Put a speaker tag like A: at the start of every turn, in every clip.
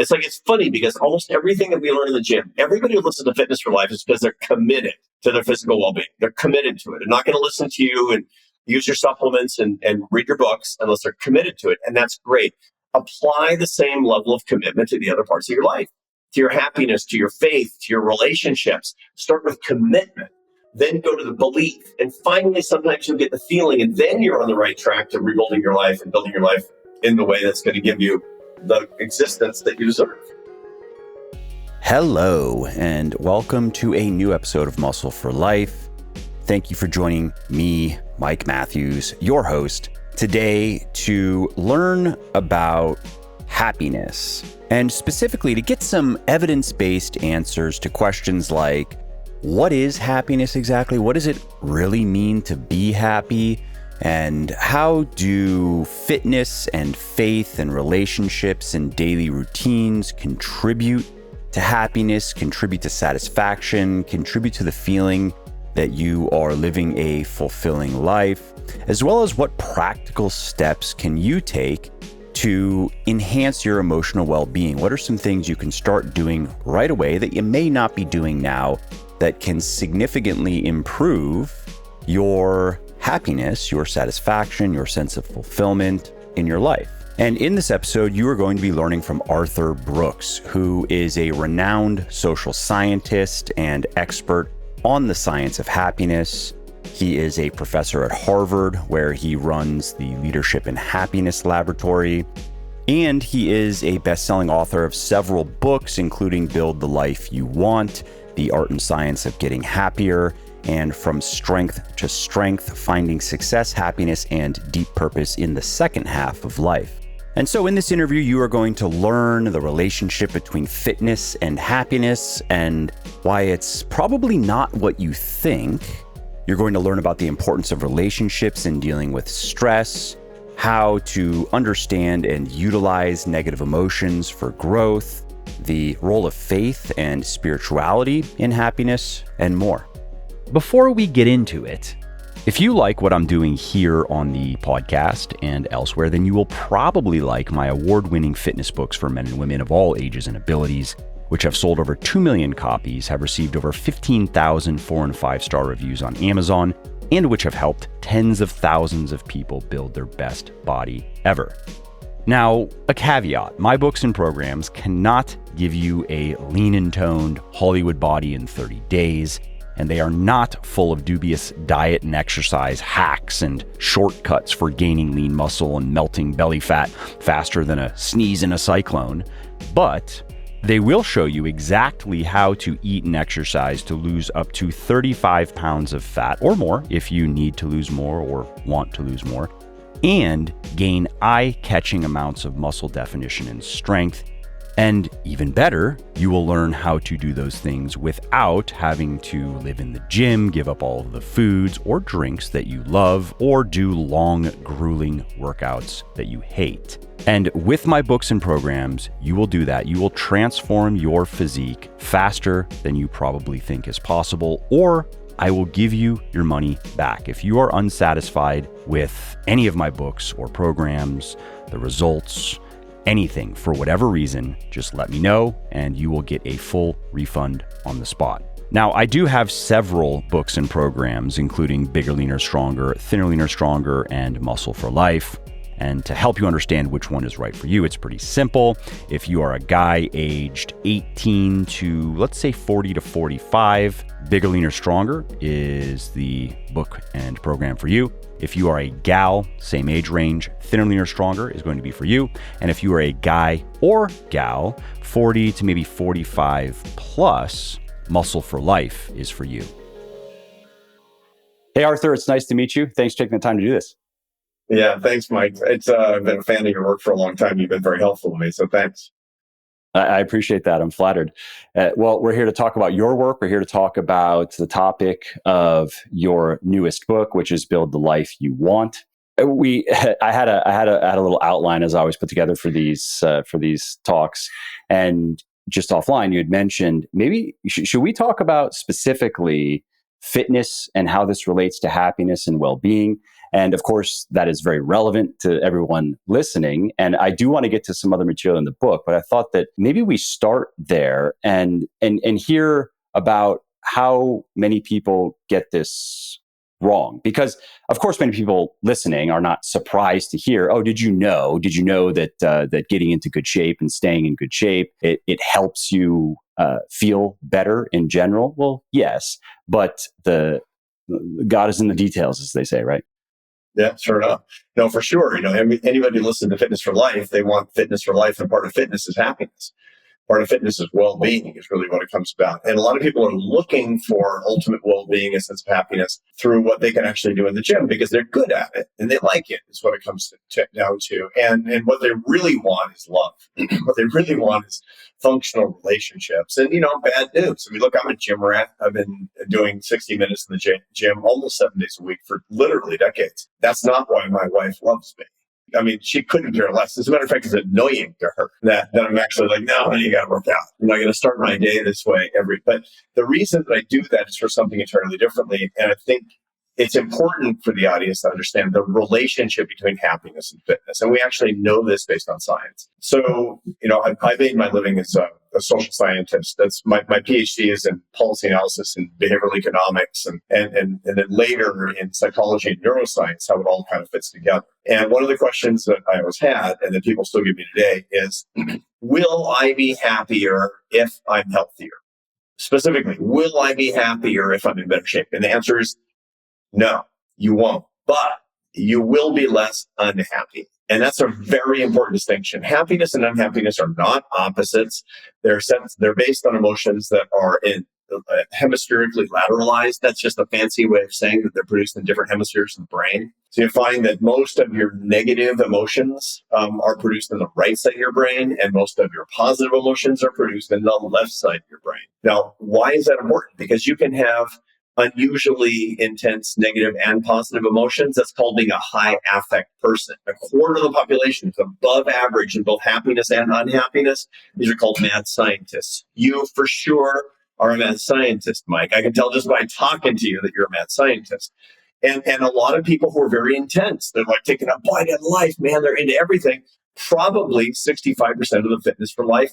A: It's like, it's funny because almost everything that we learn in the gym, everybody who listens to Fitness for Life is because they're committed to their physical well-being. They're committed to it. They're not going to listen to you and use your supplements and read your books unless they're committed to it. And that's great. Apply the same level of commitment to the other parts of your life, to your happiness, to your faith, to your relationships. Start with commitment, then go to the belief. And finally, sometimes you'll get the feeling, and then you're on the right track to rebuilding your life and building your life in the way that's going to give you the existence that you deserve.
B: Hello, and welcome to a new episode of Muscle for Life. Thank you for joining me, Mike Matthews, your host, today to learn about happiness, and specifically to get some evidence-based answers to questions like, what is happiness exactly? What does it really mean to be happy? And how do fitness and faith and relationships and daily routines contribute to happiness, contribute to satisfaction, contribute to the feeling that you are living a fulfilling life, as well as what practical steps can you take to enhance your emotional well-being? What are some things you can start doing right away that you may not be doing now that can significantly improve your happiness, your satisfaction, your sense of fulfillment in your life? And in this episode, you are going to be learning from Arthur Brooks, who is a renowned social scientist and expert on the science of happiness. He is a professor at Harvard, where he runs the Leadership and Happiness Laboratory. And he is a best-selling author of several books, including Build the Life You Want, The Art and Science of Getting Happier, and From Strength to Strength, Finding Success, Happiness, and Deep Purpose in the Second Half of Life. And so in this interview, you are going to learn the relationship between fitness and happiness and why it's probably not what you think. You're going to learn about the importance of relationships in dealing with stress, how to understand and utilize negative emotions for growth, the role of faith and spirituality in happiness, and more. Before we get into it, if you like what I'm doing here on the podcast and elsewhere, then you will probably like my award-winning fitness books for men and women of all ages and abilities, which have sold over 2 million copies, have received over 15,000 4- and 5-star reviews on Amazon, and which have helped tens of thousands of people build their best body ever. Now, a caveat, my books and programs cannot give you a lean and toned Hollywood body in 30 days, and they are not full of dubious diet and exercise hacks and shortcuts for gaining lean muscle and melting belly fat faster than a sneeze in a cyclone. But they will show you exactly how to eat and exercise to lose up to 35 pounds of fat or more if you need to lose more or want to lose more, and gain eye-catching amounts of muscle definition and strength. And even better, you will learn how to do those things without having to live in the gym, give up all of the foods or drinks that you love, or do long, grueling workouts that you hate. And with my books and programs, you will do that. You will transform your physique faster than you probably think is possible, or I will give you your money back. If you are unsatisfied with any of my books or programs, the results, anything for whatever reason, just let me know and you will get a full refund on the spot. Now, I do have several books and programs, including Bigger, Leaner, Stronger, Thinner, Leaner, Stronger, and Muscle for Life. And to help you understand which one is right for you, it's pretty simple. If you are a guy aged 18 to, let's say, 40 to 45, Bigger, Leaner, Stronger is the book and program for you. If you are a gal, same age range, Thinner, Leaner, Stronger is going to be for you. And if you are a guy or gal, 40 to maybe 45 plus, Muscle for Life is for you. Hey, Arthur, it's nice to meet you. Thanks for taking the time to do this.
A: Yeah, thanks, Mike. I've been a fan of your work for a long time. You've been very helpful to me, so thanks.
B: I appreciate that. I'm flattered. Well, we're here to talk about your work. We're here to talk about the topic of your newest book, which is Build the Life You Want. I had a little outline as I always put together for these talks, and just offline, you had mentioned maybe should we talk about specifically fitness and how this relates to happiness and well-being, And of course, that is very relevant to everyone listening. And I do want to get to some other material in the book, but I thought that maybe we start there and hear about how many people get this wrong. Because of course, many people listening are not surprised to hear, oh, did you know that that getting into good shape and staying in good shape, it helps you feel better in general? Well, yes, but the God is in the details, as they say, right?
A: Yeah, sure enough. No, for sure. Anybody who listens to Fitness for Life, they want fitness for life, and part of fitness is happiness. Part of fitness is well-being is really what it comes about. And a lot of people are looking for ultimate well-being, a sense of happiness through what they can actually do in the gym because they're good at it and they like it is what it comes down to. And what they really want is love. What they really want is functional relationships. And, bad news. I mean, look, I'm a gym rat. I've been doing 60 minutes in the gym almost 7 days a week for literally decades. That's not why my wife loves me. I mean, she couldn't care less. As a matter of fact, it's annoying to her that I'm actually like, no, honey, you got to work out. I'm not going to start my day this way but the reason that I do that is for something entirely differently. And I think it's important for the audience to understand the relationship between happiness and fitness. And we actually know this based on science. So, I made my living as a social scientist. That's my PhD is in policy analysis and behavioral economics and then later in psychology and neuroscience, how it all kind of fits together. And one of the questions that I always had, and that people still give me today, is, will I be happier if I'm healthier? Specifically, will I be happier if I'm in better shape? And the answer is no, you won't. But you will be less unhappy. And that's a very important distinction. Happiness and unhappiness are not opposites. They're based on emotions that are hemispherically lateralized. That's just a fancy way of saying that they're produced in different hemispheres of the brain. So you find that most of your negative emotions are produced in the right side of your brain, and most of your positive emotions are produced in the left side of your brain. Now, why is that important? Because you can have unusually intense negative and positive emotions. That's called being a high affect person. A quarter of the population is above average in both happiness and unhappiness. These are called mad scientists. You for sure are a mad scientist, Mike. I can tell just by talking to you that you're a mad scientist. And a lot of people who are very intense, they're like taking a bite at life, man, they're into everything. Probably 65% of the Fitness for Life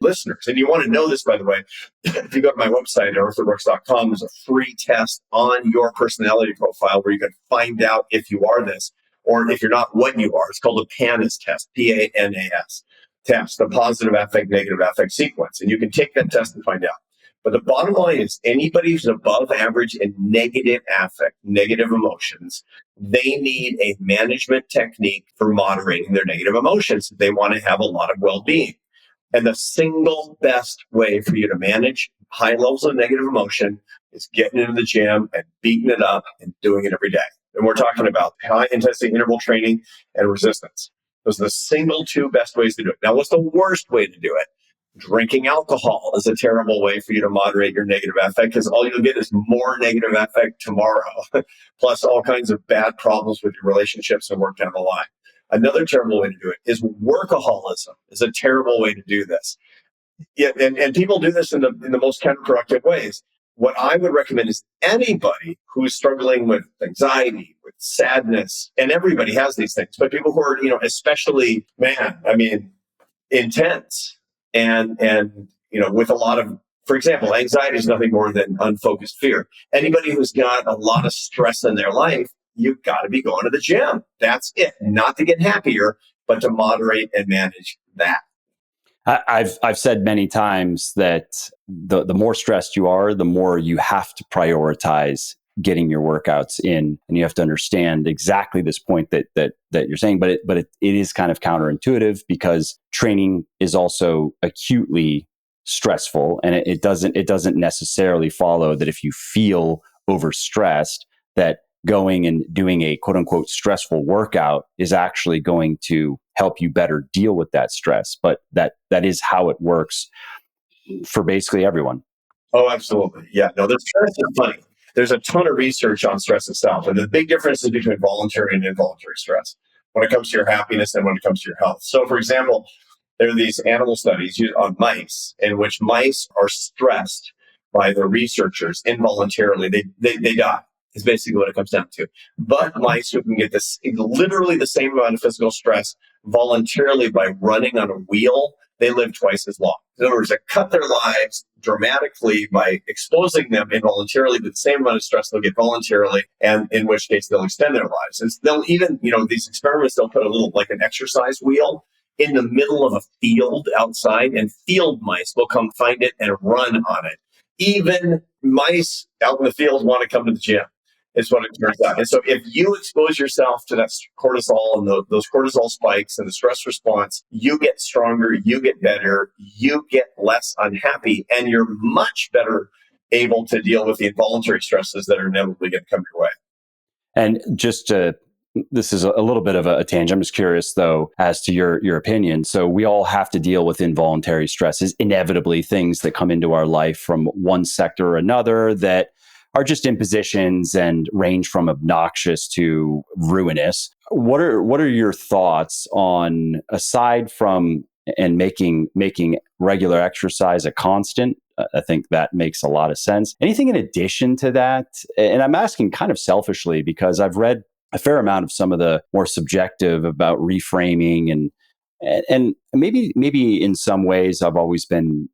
A: listeners. And you want to know this, by the way, if you go to my website, arthurbrooks.com, there's a free test on your personality profile where you can find out if you are this or if you're not, what you are. It's called a PANAS test, PANAS test, the positive affect, negative affect sequence. And you can take that test and find out. But the bottom line is anybody who's above average in negative affect, negative emotions, they need a management technique for moderating their negative emotions if they want to have a lot of well-being. And the single best way for you to manage high levels of negative emotion is getting into the gym and beating it up and doing it every day. And we're talking about high intensity interval training and resistance. Those are the single two best ways to do it. Now, what's the worst way to do it? Drinking alcohol is a terrible way for you to moderate your negative affect because all you'll get is more negative affect tomorrow, plus all kinds of bad problems with your relationships and work down the line. Another terrible way to do it is workaholism is a terrible way to do this. Yeah, and people do this in the most counterproductive ways. What I would recommend is anybody who's struggling with anxiety, with sadness, and everybody has these things, but people who are, especially, intense and with a lot of, for example, anxiety is nothing more than unfocused fear. Anybody who's got a lot of stress in their life, you've got to be going to the gym. That's it. Not to get happier, but to moderate and manage that.
B: I've said many times that the more stressed you are, the more you have to prioritize getting your workouts in, and you have to understand exactly this point that you're saying. But it is kind of counterintuitive because training is also acutely stressful, and it doesn't necessarily follow that if you feel overstressed that going and doing a quote unquote stressful workout is actually going to help you better deal with that stress. But that is how it works for basically everyone.
A: Oh, absolutely. Yeah. No, the stress is funny. There's a ton of research on stress itself. And the big difference is between voluntary and involuntary stress when it comes to your happiness and when it comes to your health. So, for example, there are these animal studies on mice in which mice are stressed by the researchers involuntarily. They die. is basically what it comes down to. But mice who can get this literally the same amount of physical stress voluntarily by running on a wheel, they live twice as long. In other words, they cut their lives dramatically by exposing them involuntarily to the same amount of stress they'll get voluntarily, and in which case they'll extend their lives. And they'll even, these experiments, they'll put a little, like an exercise wheel in the middle of a field outside, and field mice will come find it and run on it. Even mice out in the field want to come to the gym. Is what it turns out. And so if you expose yourself to that cortisol and those cortisol spikes and the stress response, you get stronger, you get better, you get less unhappy, and you're much better able to deal with the involuntary stresses that are inevitably going to come your way.
B: And this is a little bit of a tangent. I'm just curious, though, as to your opinion. So we all have to deal with involuntary stresses, inevitably things that come into our life from one sector or another that are just impositions and range from obnoxious to ruinous. What are your thoughts on, aside from and making regular exercise a constant? I think that makes a lot of sense. Anything in addition to that? And I'm asking kind of selfishly because I've read a fair amount of some of the more subjective about reframing and maybe in some ways I've always been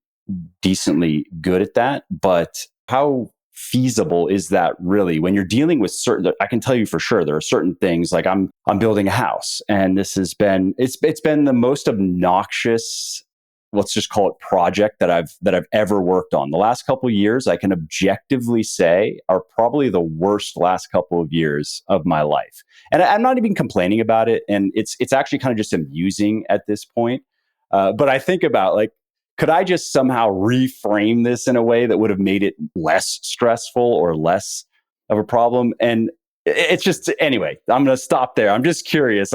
B: decently good at that, but how feasible is that really when you're dealing with certain, I can tell you for sure there are certain things, like I'm building a house, and this has been it's been the most obnoxious, let's just call it, project that I've ever worked on. The last couple of years, I can objectively say, are probably the worst last couple of years of my life. And I'm not even complaining about it, and it's actually kind of just amusing at this point. But I think about, like, could I just somehow reframe this in a way that would have made it less stressful or less of a problem? And it's just, anyway, I'm going to stop there. I'm just curious.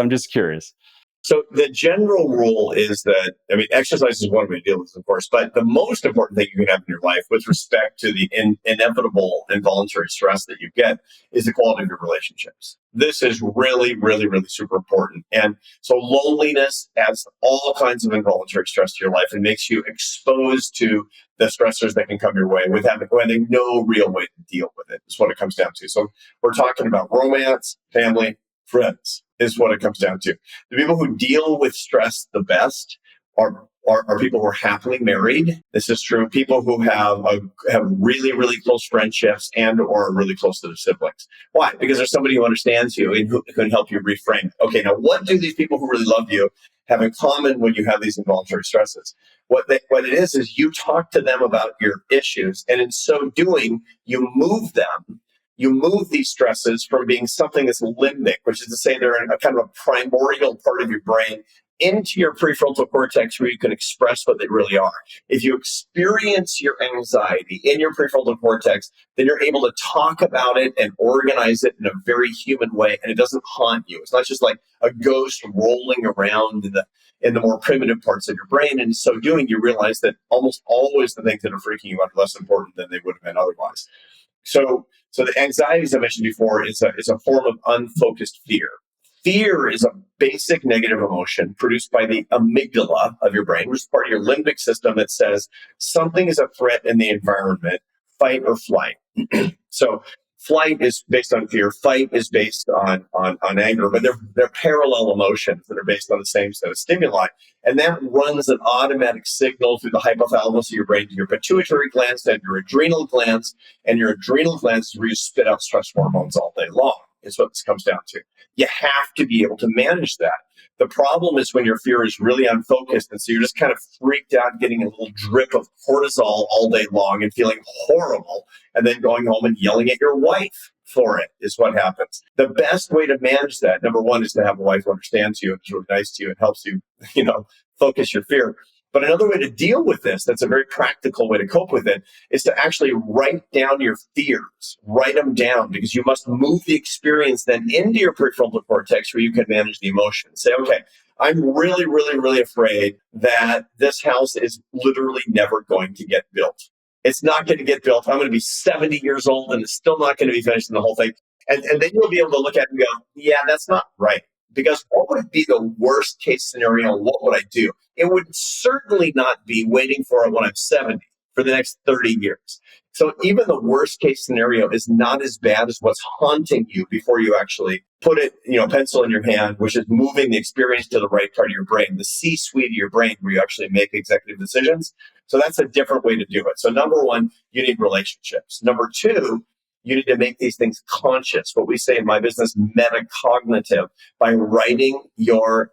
A: So the general rule is that, exercise is one way to deal with this, of course, but the most important thing you can have in your life with respect to the inevitable involuntary stress that you get is the quality of your relationships. This is really, really, really super important. And so loneliness adds all kinds of involuntary stress to your life and makes you exposed to the stressors that can come your way with having no real way to deal with it, is what it comes down to. So we're talking about romance, family, friends, is what it comes down to. The people who deal with stress the best are people who are happily married. This is true. People who have really, really close friendships and or are really close to their siblings. Why? Because there's somebody who understands you and who can help you reframe. Okay, now what do these people who really love you have in common when you have these involuntary stresses? What it is you talk to them about your issues, and in so doing, you move them. You move these stresses from being something that's limbic, which is to say they're in a kind of a primordial part of your brain, into your prefrontal cortex where you can express what they really are. If you experience your anxiety in your prefrontal cortex, then you're able to talk about it and organize it in a very human way, and it doesn't haunt you. It's not just like a ghost rolling around in the more primitive parts of your brain. And in so doing, you realize that almost always the things that are freaking you out are less important than they would have been otherwise. So the anxiety, as I mentioned before, is a form of unfocused fear. Fear is a basic negative emotion produced by the amygdala of your brain, which is part of your limbic system that says something is a threat in the environment, fight or flight. So flight is based on fear, fight is based on anger, but they're parallel emotions that are based on the same set of stimuli. And that runs an automatic signal through the hypothalamus of your brain to your pituitary glands and your adrenal glands. And your adrenal glands is where you spit out stress hormones all day long, is what this comes down to. You have to be able to manage that. The problem is when your fear is really unfocused, and so you're just kind of freaked out, getting a little drip of cortisol all day long and feeling horrible, and then going home and yelling at your wife for it, is what happens. The best way to manage that, number one, is to have a wife who understands you and is really nice to you and helps you, focus your fear. But another way to deal with this, that's a very practical way to cope with it, is to actually write down your fears. Write them down, because you must move the experience then into your prefrontal cortex where you can manage the emotion. Say, okay, I'm really, really, really afraid that this house is literally never going to get built. It's not going to get built. I'm going to be 70 years old and it's still not going to be finished in the whole thing. And then you'll be able to look at it and go, yeah, that's not right. Because what would be the worst case scenario? What would I do? It would certainly not be waiting for it when I'm 70. for the next 30 years. So even the worst case scenario is not as bad as what's haunting you before you actually put it, pencil in your hand, which is moving the experience to the right part of your brain, the C-suite of your brain where you actually make executive decisions. So that's a different way to do it. So number one, you need relationships. Number two, you need to make these things conscious. What we say in my business, metacognitive, by writing your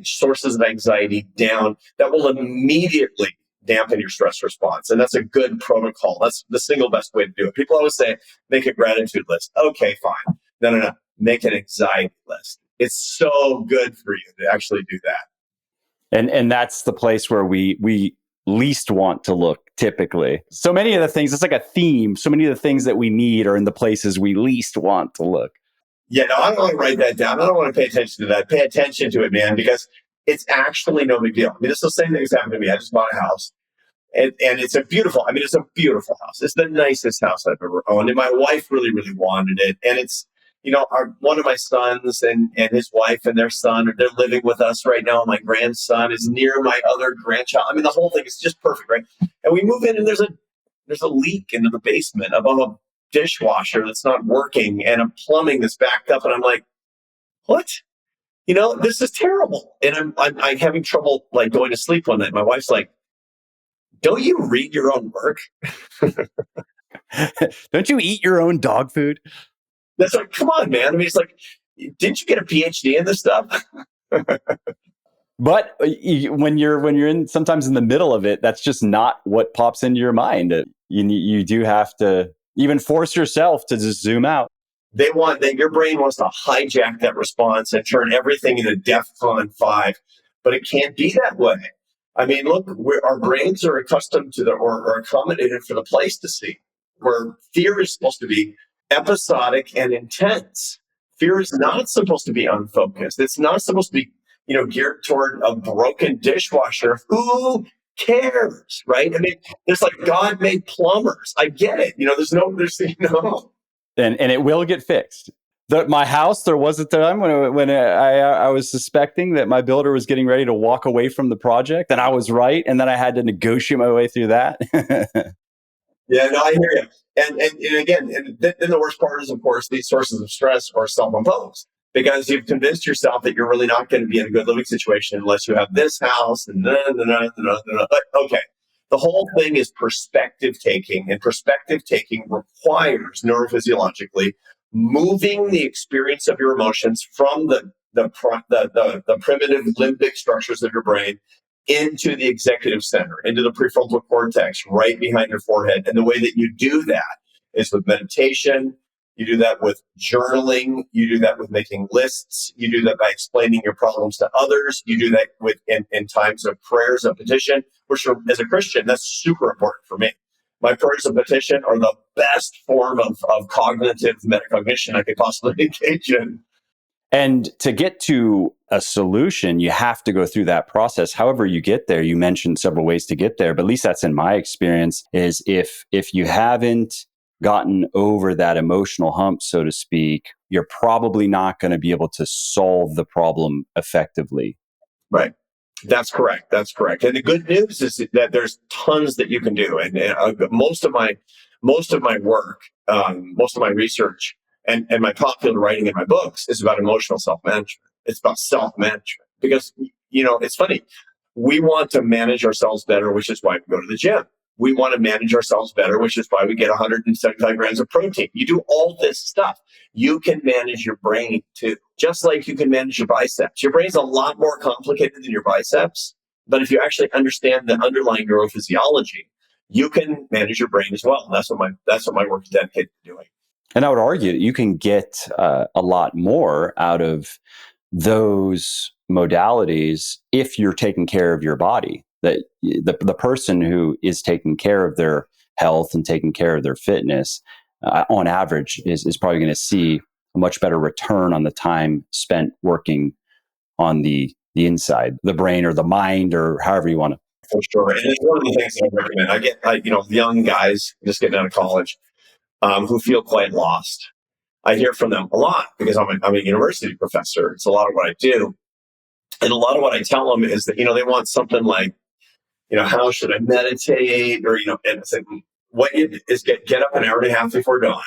A: sources of anxiety down that will immediately dampen your stress response. And that's a good protocol. That's the single best way to do it. People always say, make a gratitude list. Okay, fine. No. Make an anxiety list. It's so good for you to actually do that.
B: And that's the place where we least want to look typically. So many of the things, it's like a theme. So many of the things that we need are in the places we least want to look.
A: Yeah, no, I don't want to write that down. I don't want to pay attention to that. Pay attention to it, man, because it's actually no big deal. I mean, it's the same thing that's happened to me. I just bought a house. And it's a beautiful house. It's the nicest house I've ever owned. And my wife really, really wanted it. And it's, one of my sons and his wife and their son, they're living with us right now. My grandson is near my other grandchild. I mean, the whole thing is just perfect, right? And we move in and there's a leak into the basement above a dishwasher that's not working and a plumbing that's backed up. And I'm like, what? This is terrible. And I'm having trouble like going to sleep one night. My wife's like, don't you read your own work?
B: Don't you eat your own dog food?
A: That's like, come on, man. I mean, it's like, didn't you get a PhD in this stuff?
B: But when you're in sometimes in the middle of it, that's just not what pops into your mind. You do have to even force yourself to just zoom out.
A: They want that your brain wants to hijack that response and turn everything into DEFCON 5, but it can't be that way. I mean, look, our brains are accustomed to or accommodated for the pleistocene, where fear is supposed to be episodic and intense. Fear is not supposed to be unfocused. It's not supposed to be, geared toward a broken dishwasher. Who cares, right? I mean, there's like God made plumbers. I get it.
B: And it will get fixed. My house, there was a time when I was suspecting that my builder was getting ready to walk away from the project, and I was right, and then I had to negotiate my way through that.
A: Yeah, no, I hear you. And again, then the worst part is, of course, these sources of stress are self-imposed because you've convinced yourself that you're really not going to be in a good living situation unless you have this house and okay. The whole thing is perspective taking, and perspective taking requires neurophysiologically moving the experience of your emotions from the primitive limbic structures of your brain into the executive center, into the prefrontal cortex, right behind your forehead. And the way that you do that is with meditation. You do that with journaling. You do that with making lists. You do that by explaining your problems to others. You do that in times of prayers of petition, which as a Christian, that's super important for me. My prayers of petition are the best form of cognitive metacognition I could possibly engage in.
B: And to get to a solution, you have to go through that process. However you get there, you mentioned several ways to get there, but at least that's in my experience, is if you haven't gotten over that emotional hump, so to speak, you're probably not going to be able to solve the problem effectively.
A: Right. That's correct. And the good news is that there's tons that you can do. And most of my work, most of my research and my popular writing in my books is about emotional self-management. It's about self-management because, it's funny. We want to manage ourselves better, which is why we go to the gym. We want to manage ourselves better, which is why we get 175 grams of protein. You do all this stuff. You can manage your brain too, just like you can manage your biceps. Your brain's a lot more complicated than your biceps, but if you actually understand the underlying neurophysiology, you can manage your brain as well. And that's what my work is dedicated to doing.
B: And I would argue that you can get a lot more out of those modalities if you're taking care of your body. That the person who is taking care of their health and taking care of their fitness, on average, is probably going to see a much better return on the time spent working on the inside, the brain or the mind, or however you want to.
A: For sure. And it's one of the things that I recommend. I get young guys just getting out of college who feel quite lost. I hear from them a lot because I'm a university professor. It's a lot of what I do. And a lot of what I tell them is that, they want something like, how should I meditate? Or, and I said, what you do is get up an hour and a half before dawn.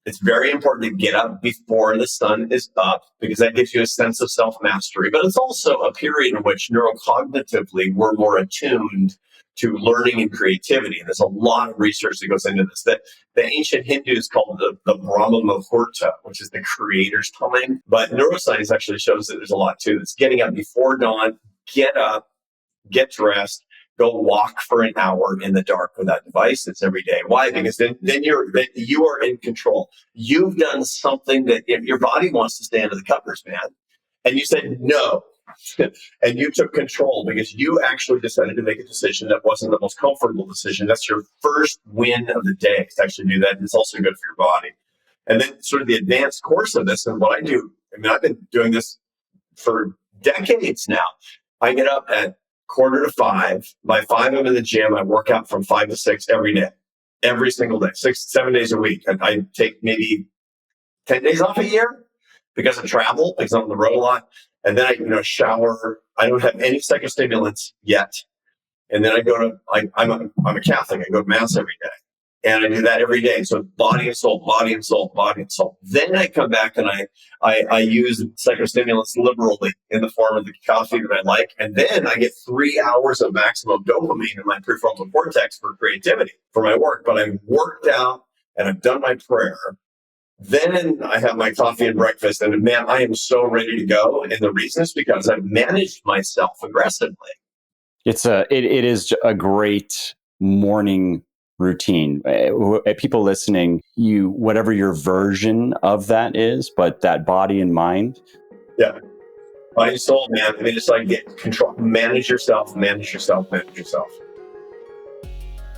A: It's very important to get up before the sun is up because that gives you a sense of self-mastery. But it's also a period in which neurocognitively we're more attuned to learning and creativity. And there's a lot of research that goes into this. That the ancient Hindus called the Brahma Muhurta, which is the creator's time. But neuroscience actually shows that there's a lot too. It's getting up before dawn, get up, get dressed, go walk for an hour in the dark without devices every day. Why? Because then you are in control. You've done something that if your body wants to stay under the covers, man. And you said no. And you took control because you actually decided to make a decision that wasn't the most comfortable decision. That's your first win of the day to actually do that. And it's also good for your body. And then sort of the advanced course of this and what I do, I've been doing this for decades now. I get up at 4:45. By 5, I'm in the gym. I work out from 5 to 6 every day, every single day, 7 days a week. I take maybe 10 days off a year because of travel, because I'm on the road a lot. And then I, shower. I don't have any psychostimulants yet. And then I'm a Catholic. I go to mass every day. And I do that every day. So body and soul, body and soul, body and soul. Then I come back and I use psychostimulants liberally in the form of the coffee that I like. And then I get 3 hours of maximum dopamine in my prefrontal cortex for creativity for my work. But I'm worked out and I've done my prayer. Then I have my coffee and breakfast. And man, I am so ready to go. And the reason is because I've managed myself aggressively.
B: It is a great morning routine. People listening, whatever your version of that is, but that body and mind.
A: Yeah. Body and soul, man. It's like get control, manage yourself.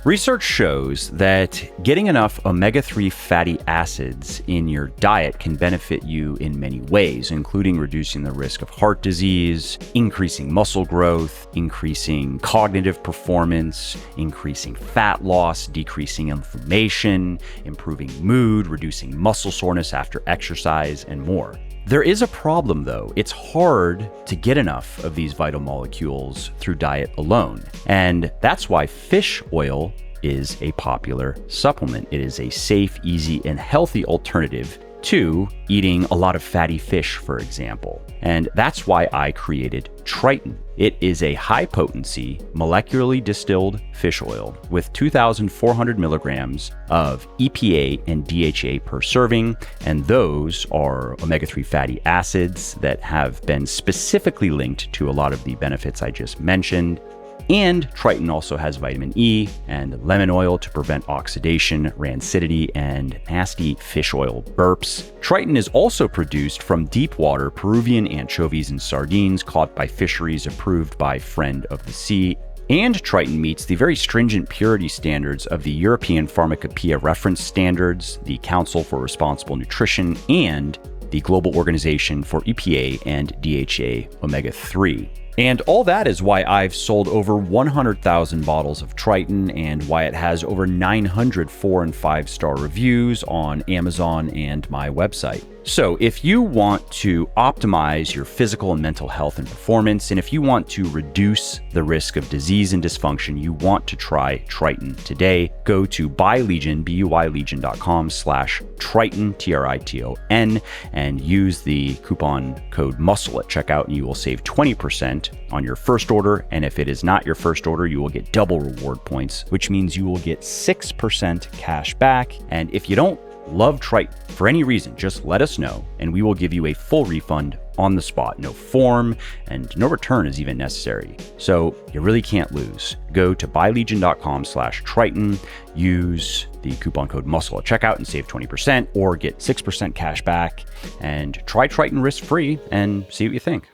B: Research shows that getting enough omega-3 fatty acids in your diet can benefit you in many ways, including reducing the risk of heart disease, increasing muscle growth, increasing cognitive performance, increasing fat loss, decreasing inflammation, improving mood, reducing muscle soreness after exercise, and more. There is a problem though. It's hard to get enough of these vital molecules through diet alone. And that's why fish oil is a popular supplement. It is a safe, easy, and healthy alternative to eating a lot of fatty fish, for example. And that's why I created Triton. It is a high-potency, molecularly distilled fish oil with 2,400 milligrams of EPA and DHA per serving, and those are omega-3 fatty acids that have been specifically linked to a lot of the benefits I just mentioned. And Triton also has vitamin E and lemon oil to prevent oxidation, rancidity, and nasty fish oil burps. Triton is also produced from deep water Peruvian anchovies and sardines caught by fisheries approved by Friend of the Sea. And Triton meets the very stringent purity standards of the European Pharmacopoeia Reference Standards, the Council for Responsible Nutrition, and the Global Organization for EPA and DHA omega-3. And all that is why I've sold over 100,000 bottles of Triton and why it has over 900 4- and 5-star reviews on Amazon and my website. So if you want to optimize your physical and mental health and performance, and if you want to reduce the risk of disease and dysfunction, you want to try Triton today. Go to buylegion.com/Triton, Triton, and use the coupon code MUSCLE at checkout, and you will save 20% on your first order. And if it is not your first order, you will get double reward points, which means you will get 6% cash back. And if you don't love Triton for any reason, just let us know and we will give you a full refund on the spot. No form and no return is even necessary. So you really can't lose. Go to buylegion.com/Triton, use the coupon code MUSCLE at checkout and save 20% or get 6% cash back, and try Triton risk-free and see what you think.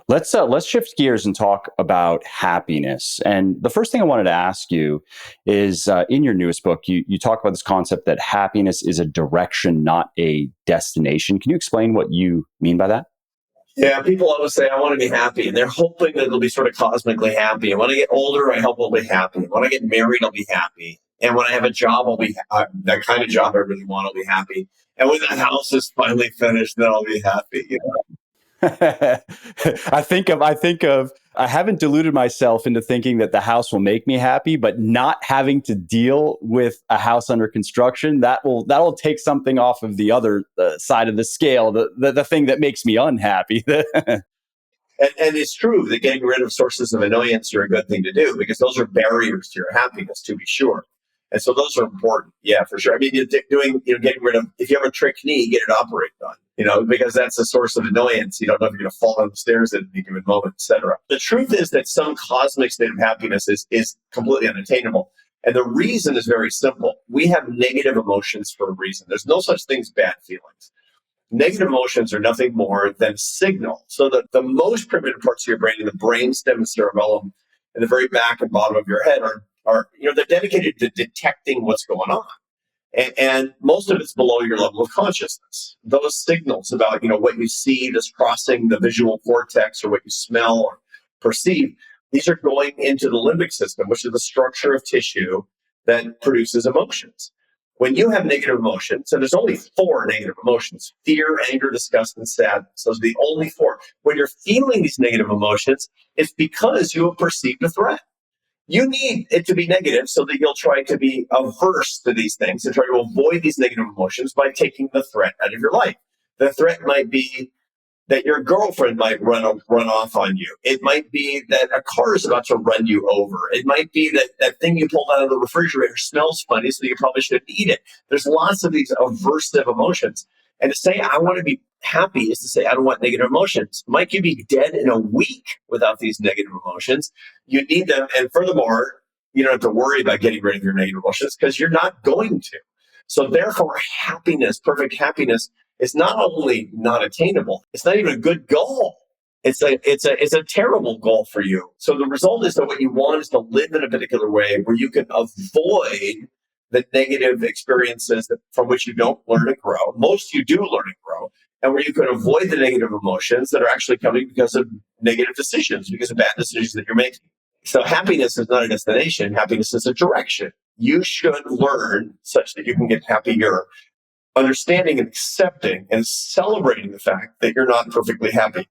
B: Let's shift gears and talk about happiness. And the first thing I wanted to ask you is, in your newest book, you talk about this concept that happiness is a direction, not a destination. Can you explain what you mean by that?
A: Yeah, people always say, I want to be happy. And they're hoping that they'll be sort of cosmically happy. And when I get older, I hope I'll be happy. When I get married, I'll be happy. And when I have a job, I'll be that kind of job I really want, I'll be happy. And when that house is finally finished, then I'll be happy.
B: I haven't deluded myself into thinking that the house will make me happy, but not having to deal with a house under construction, that'll take something off of the other side of the scale, the thing that makes me unhappy.
A: And it's true that getting rid of sources of annoyance are a good thing to do because those are barriers to your happiness, to be sure. And so those are important. Yeah, for sure. I mean, getting rid of, if you have a trick knee, get it operated on, because that's a source of annoyance. You don't know if you're going to fall down the stairs at any given moment, et cetera. The truth is that some cosmic state of happiness is completely unattainable. And the reason is very simple. We have negative emotions for a reason. There's no such thing as bad feelings. Negative emotions are nothing more than signal. So that the most primitive parts of your brain, the brainstem and cerebellum, in the very back and bottom of your head are they're dedicated to detecting what's going on. And most of it's below your level of consciousness. Those signals about, what you see that's crossing the visual cortex or what you smell or perceive, these are going into the limbic system, which is the structure of tissue that produces emotions. When you have negative emotions, and there's only 4 negative emotions: fear, anger, disgust, and sadness. Those are the only 4. When you're feeling these negative emotions, it's because you have perceived a threat. You need it to be negative so that you'll try to be averse to these things and try to avoid these negative emotions by taking the threat out of your life. The threat might be that your girlfriend might run off on you. It might be that a car is about to run you over. It might be that that thing you pulled out of the refrigerator smells funny, so you probably shouldn't eat it. There's lots of these aversive emotions. And to say, I want to be happy is to say, I don't want negative emotions. Mike, you'd be dead in a week without these negative emotions. You need them. And furthermore, you don't have to worry about getting rid of your negative emotions because you're not going to. So therefore, happiness, perfect happiness, is not only not attainable, it's not even a good goal. It's a terrible goal for you. So the result is that what you want is to live in a particular way where you can avoid the negative experiences from which you don't learn and grow. Most you do learn and grow, and where you can avoid the negative emotions that are actually coming because of negative decisions, because of bad decisions that you're making. So happiness is not a destination. Happiness is a direction. You should learn such that you can get happier, understanding and accepting and celebrating the fact that you're not perfectly happy.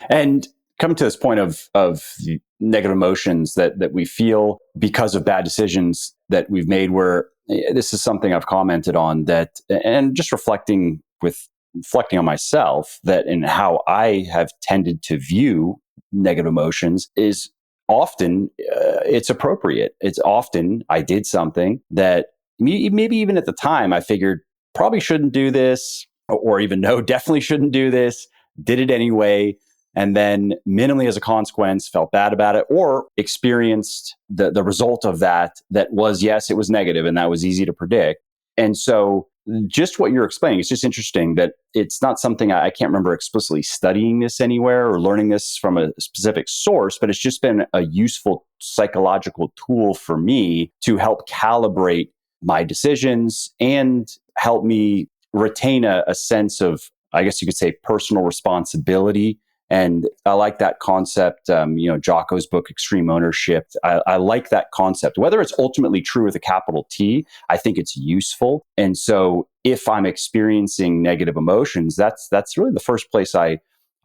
B: And coming to this point of the negative emotions that we feel because of bad decisions that we've made, where this is something I've commented on, that, and just reflecting on myself, that in how I have tended to view negative emotions is often it's appropriate. It's often I did something that maybe even at the time I figured probably shouldn't do this, or even no, definitely shouldn't do this, did it anyway, and then minimally as a consequence felt bad about it, or experienced the result of that was, yes, it was negative, and that was easy to predict. And so just what you're explaining, it's just interesting that it's not something I can't remember explicitly studying this anywhere or learning this from a specific source, but it's just been a useful psychological tool for me to help calibrate my decisions and help me retain a sense of, I guess you could say, personal responsibility. And I like that concept. Jocko's book, Extreme Ownership. I like that concept. Whether it's ultimately true with a capital T, I think it's useful. And so if I'm experiencing negative emotions, that's really the first place I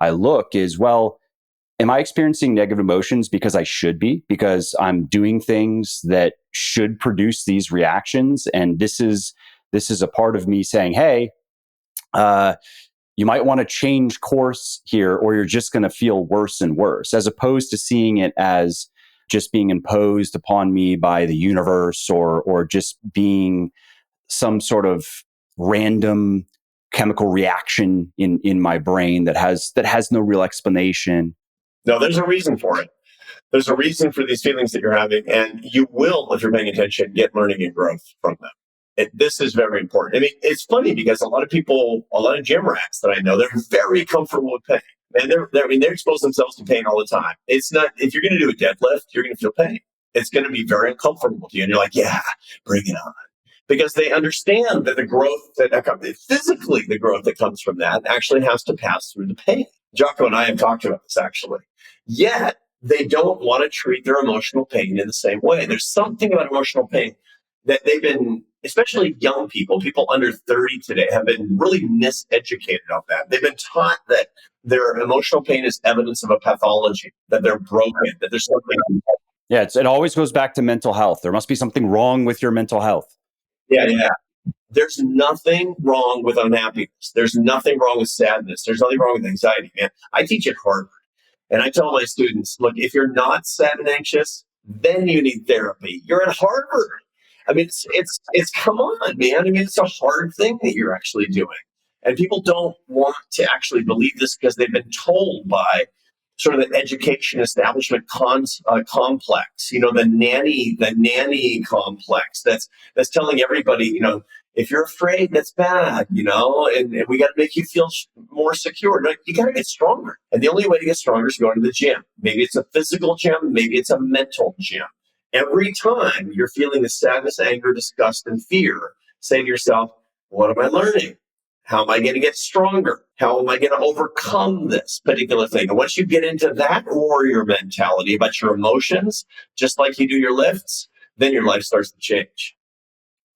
B: look is, well, am I experiencing negative emotions because I should be, because I'm doing things that should produce these reactions? And this is a part of me saying, hey, you might want to change course here, or you're just going to feel worse and worse, as opposed to seeing it as just being imposed upon me by the universe, or just being some sort of random chemical reaction in my brain that has no real explanation.
A: No, there's a reason for it. There's a reason for these feelings that you're having, and you will, if you're paying attention, get learning and growth from them. This is very important. I mean, it's funny because a lot of gym rats that I know, they're very comfortable with pain. And they expose themselves to pain all the time. It's not, if you're going to do a deadlift, you're going to feel pain. It's going to be very uncomfortable to you. And you're like, yeah, bring it on. Because they understand that the growth physically, the growth that comes from that actually has to pass through the pain. Jocko and I have talked about this actually. Yet, they don't want to treat their emotional pain in the same way. There's something about emotional pain that they've been, especially young people under 30 today, have been really miseducated on that. They've been taught that their emotional pain is evidence of a pathology, that they're broken, that there's something.
B: Yeah, it always goes back to mental health. There must be something wrong with your mental health.
A: Yeah. There's nothing wrong with unhappiness. There's nothing wrong with sadness. There's nothing wrong with anxiety, man. I teach at Harvard. And I tell my students, look, if you're not sad and anxious, then you need therapy. You're at Harvard. I mean, it's come on, man. I mean, it's a hard thing that you're actually doing. And people don't want to actually believe this because they've been told by sort of the education establishment complex, the nanny complex that's telling everybody, if you're afraid, that's bad, and we got to make you feel more secure. No, you got to get stronger. And the only way to get stronger is going to the gym. Maybe it's a physical gym, maybe it's a mental gym. Every time you're feeling the sadness, anger, disgust, and fear, say to yourself, what am I learning? How am I going to get stronger? How am I going to overcome this particular thing? And once you get into that warrior mentality about your emotions, just like you do your lifts, then your life starts to change.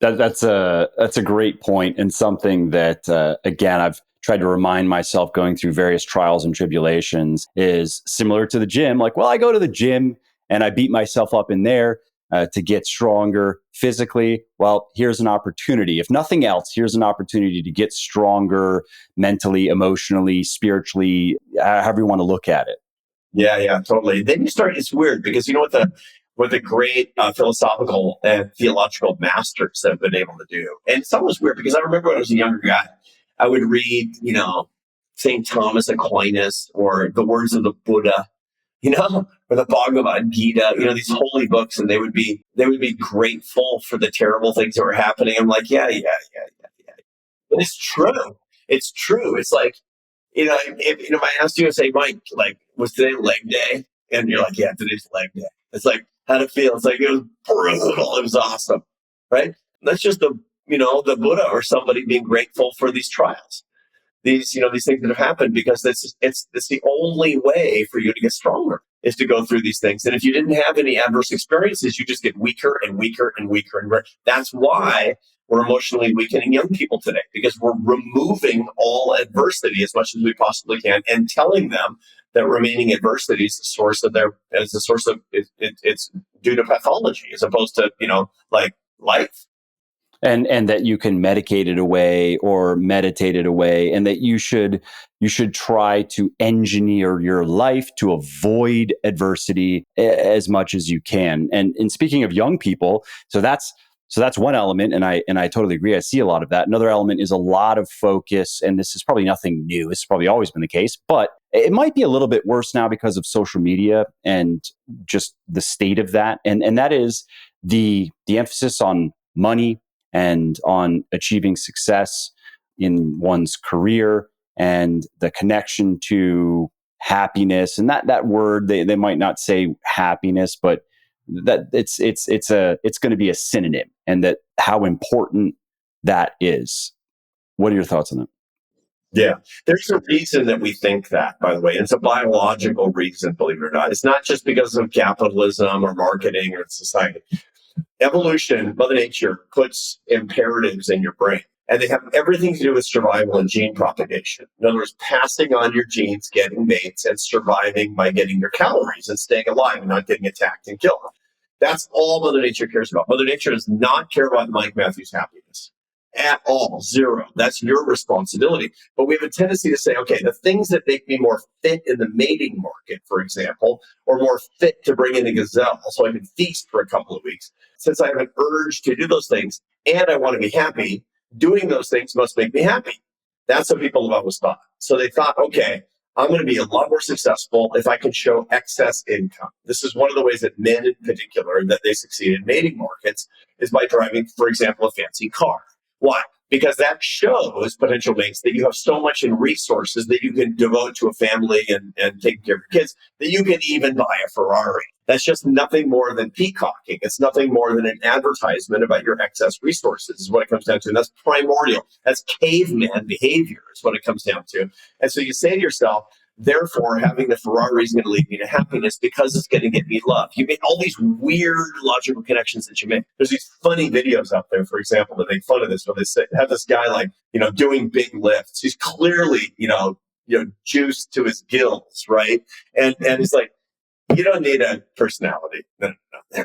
B: That's a great point, and something that, again, I've tried to remind myself going through various trials and tribulations is similar to the gym. Like, well, I go to the gym and I beat myself up in there to get stronger physically. Well, here's an opportunity. If nothing else, here's an opportunity to get stronger mentally, emotionally, spiritually, however you want to look at it.
A: Yeah, totally. Then you start, it's weird because you know what the great philosophical and theological masters have been able to do. And it's almost weird because I remember when I was a younger guy, I would read, St. Thomas Aquinas or the words of the Buddha, or the Bhagavad Gita, these holy books, and they would be grateful for the terrible things that were happening. I'm like, yeah. But it's true. It's true. It's like, if I asked you to say, Mike, like, was today leg day? And you're like, yeah, today's leg day. It's like, how'd it feel? It's like, it was brutal. It was awesome. Right? That's just the Buddha or somebody being grateful for these trials. These things that have happened, because it's the only way for you to get stronger is to go through these things. And if you didn't have any adverse experiences, you just get weaker and weaker and weaker. And that's why we're emotionally weakening young people today, because we're removing all adversity as much as we possibly can and telling them that remaining adversity is the source of it's due to pathology as opposed to, like life.
B: And that you can medicate it away or meditate it away, and that you should try to engineer your life to avoid adversity as much as you can. And speaking of young people, so that's one element, and I totally agree. I see a lot of that. Another element is a lot of focus, and this is probably nothing new. This has probably always been the case, but it might be a little bit worse now because of social media and just the state of that. And that is the emphasis on money and on achieving success in one's career, and the connection to happiness. And that word, they might not say happiness, but that it's going to be a synonym, and that how important that is. What are your thoughts on that?
A: Yeah, there's a reason that we think that, by the way. It's a biological reason, believe it or not. It's not just because of capitalism or marketing or society. Evolution, Mother Nature, puts imperatives in your brain, and they have everything to do with survival and gene propagation. In other words, passing on your genes, getting mates, and surviving by getting your calories and staying alive and not getting attacked and killed. That's all Mother Nature cares about. Mother Nature does not care about Mike Matthews' happiness at all. Zero. That's your responsibility. But we have a tendency to say, okay, the things that make me more fit in the mating market, for example, or more fit to bring in a gazelle so I can feast for a couple of weeks, since I have an urge to do those things and I want to be happy, doing those things must make me happy. That's what people have always thought. So they thought, okay, I'm going to be a lot more successful if I can show excess income. This is one of the ways that men in particular, that they succeed in mating markets, is by driving, for example, a fancy car. Why? Because that shows potential mates that you have so much in resources that you can devote to a family and taking care of your kids, that you can even buy a Ferrari. That's just nothing more than peacocking. It's nothing more than an advertisement about your excess resources is what it comes down to. And that's primordial. That's caveman behavior is what it comes down to. And so you say to yourself, Therefore, having the Ferrari is going to lead me to happiness because it's going to get me love. You make all these weird logical connections that you make. There's these funny videos out there, for example, that make fun of this, where they say, have this guy like, doing big lifts. He's clearly, juiced to his gills, right? And he's like, you don't need a personality. No.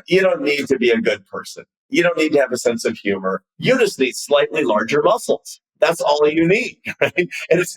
A: You don't need to be a good person. You don't need to have a sense of humor. You just need slightly larger muscles. That's all you need, right? And it's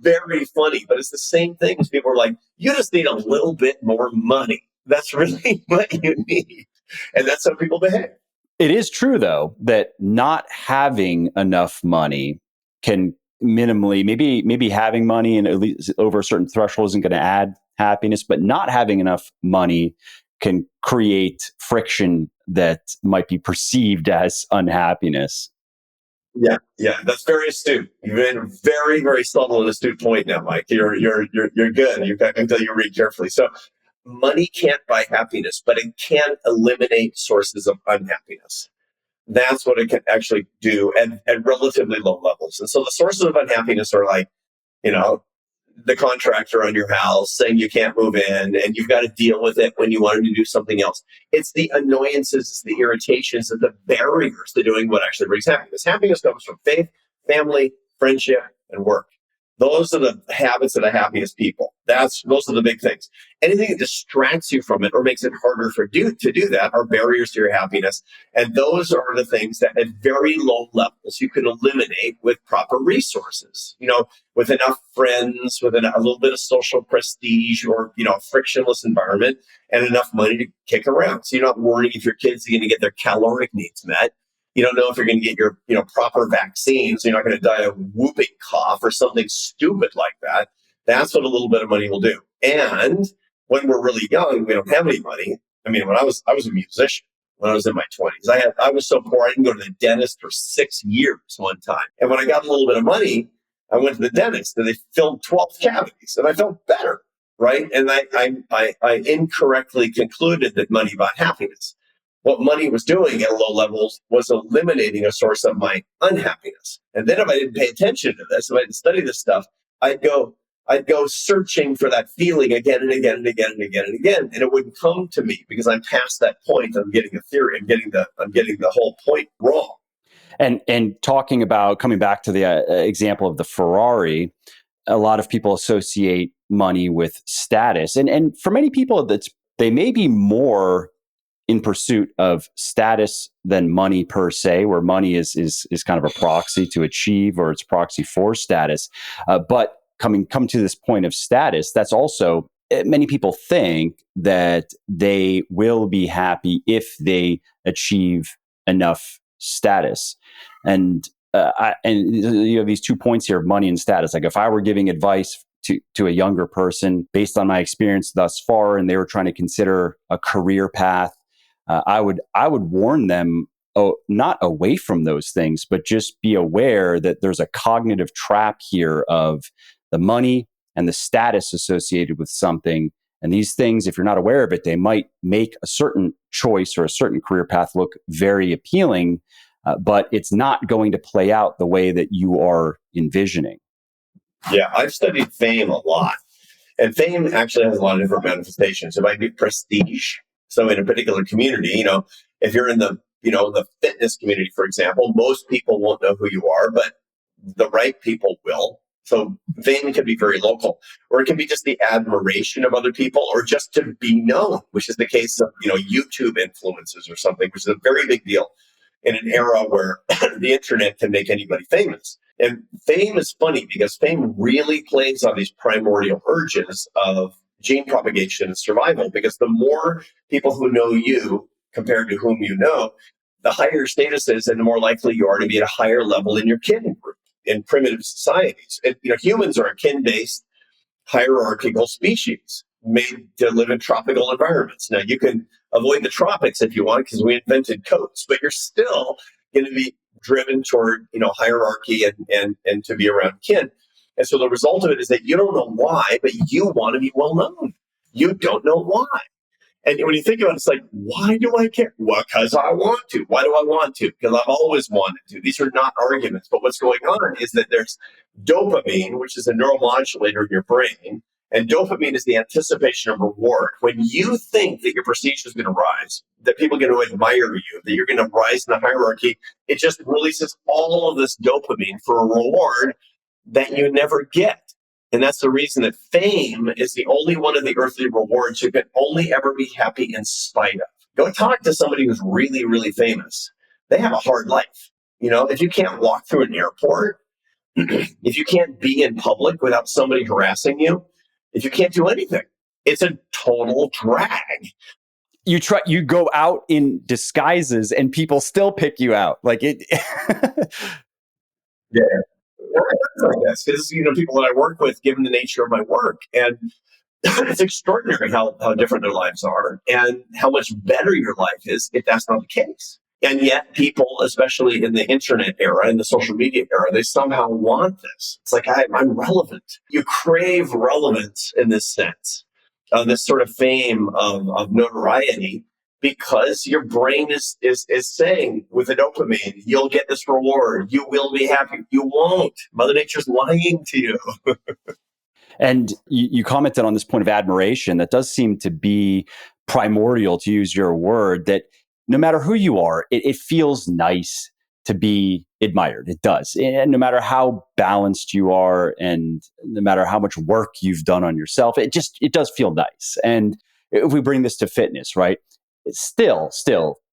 A: very funny, but it's the same thing as people are like, you just need a little bit more money. That's really what you need. And that's how people behave.
B: It is true, though, that not having enough money can minimally, maybe having money and at least over a certain threshold isn't going to add happiness, but not having enough money can create friction that might be perceived as unhappiness.
A: Yeah, that's very astute. You've been a very, very subtle and astute point now, Mike. You're good. I can tell you read carefully. So, money can't buy happiness, but it can eliminate sources of unhappiness. That's what it can actually do at relatively low levels. And so, the sources of unhappiness are like, the contractor on your house saying you can't move in and you've got to deal with it when you wanted to do something else. It's the annoyances, it's the irritations, and the barriers to doing what actually brings happiness. Happiness comes from faith, family, friendship, and work. Those are the habits of the happiest people. Those are the big things. Anything that distracts you from it or makes it harder to do that are barriers to your happiness. And those are the things that at very low levels you can eliminate with proper resources. With enough friends, with a little bit of social prestige or, a frictionless environment and enough money to kick around. So you're not worrying if your kids are going to get their caloric needs met. You don't know if you're going to get your, proper vaccines. You're not going to die of whooping cough or something stupid like that. That's what a little bit of money will do. And when we're really young, we don't have any money. I mean, when I was a musician when I was in my 20s. I was so poor I didn't go to the dentist for 6 years one time. And when I got a little bit of money, I went to the dentist and they filled 12 cavities and I felt better, right? And I incorrectly concluded that money bought happiness. What money was doing at low levels was eliminating a source of my unhappiness. And then if I didn't pay attention to this, if I didn't study this stuff, I'd go searching for that feeling again and again and again and again and again. And it wouldn't come to me because I'm past that point. I'm getting a theory. I'm getting the whole point wrong.
B: And talking about coming back to the example of the Ferrari, a lot of people associate money with status. And for many people, they may be more in pursuit of status than money per se, where money is kind of a proxy to achieve or it's proxy for status. But come to this point of status, that's also, many people think that they will be happy if they achieve enough status. And you have these 2 points here of money and status. Like if I were giving advice to a younger person based on my experience thus far, and they were trying to consider a career path, I would warn them, not away from those things, but just be aware that there's a cognitive trap here of the money and the status associated with something. And these things, if you're not aware of it, they might make a certain choice or a certain career path look very appealing, but it's not going to play out the way that you are envisioning.
A: Yeah, I've studied fame a lot. And fame actually has a lot of different manifestations. It might be prestige. So in a particular community, if you're in the fitness community, for example, most people won't know who you are, but the right people will. So fame can be very local, or it can be just the admiration of other people, or just to be known, which is the case of, YouTube influencers or something, which is a very big deal in an era where the internet can make anybody famous. And fame is funny because fame really plays on these primordial urges of gene propagation and survival, because the more people who know you compared to whom you know, the higher your status is and the more likely you are to be at a higher level in your kin group in primitive societies. And, humans are a kin-based hierarchical species made to live in tropical environments. Now, you can avoid the tropics if you want because we invented coats, but you're still going to be driven toward, hierarchy and to be around kin. And so the result of it is that you don't know why, but you want to be well known. You don't know why. And when you think about it, it's like, why do I care? Well, because I want to. Why do I want to? Because I've always wanted to. These are not arguments. But what's going on is that there's dopamine, which is a neuromodulator in your brain. And dopamine is the anticipation of reward. When you think that your prestige is going to rise, that people are going to admire you, that you're going to rise in the hierarchy, it just releases all of this dopamine for a reward that you never get. And that's the reason that fame is the only one of the earthly rewards you can only ever be happy in spite of. Go talk to somebody who's really, really famous. They have a hard life. If you can't walk through an airport, if you can't be in public without somebody harassing you, if you can't do anything, it's a total drag.
B: You go out in disguises and people still pick you out. Like it.
A: Yeah. Because people that I work with, given the nature of my work, and it's extraordinary how different their lives are and how much better your life is if that's not the case. And yet people, especially in the internet era, in the social media era, they somehow want this. It's like, I'm relevant. You crave relevance in this sense, this sort of fame of notoriety, because your brain is saying with the dopamine, you'll get this reward. You will be happy. You won't. Mother Nature's lying to you.
B: And you commented on this point of admiration that does seem to be primordial, to use your word, that no matter who you are, it feels nice to be admired. It does. And no matter how balanced you are and no matter how much work you've done on yourself, it does feel nice. And if we bring this to fitness, right? Still,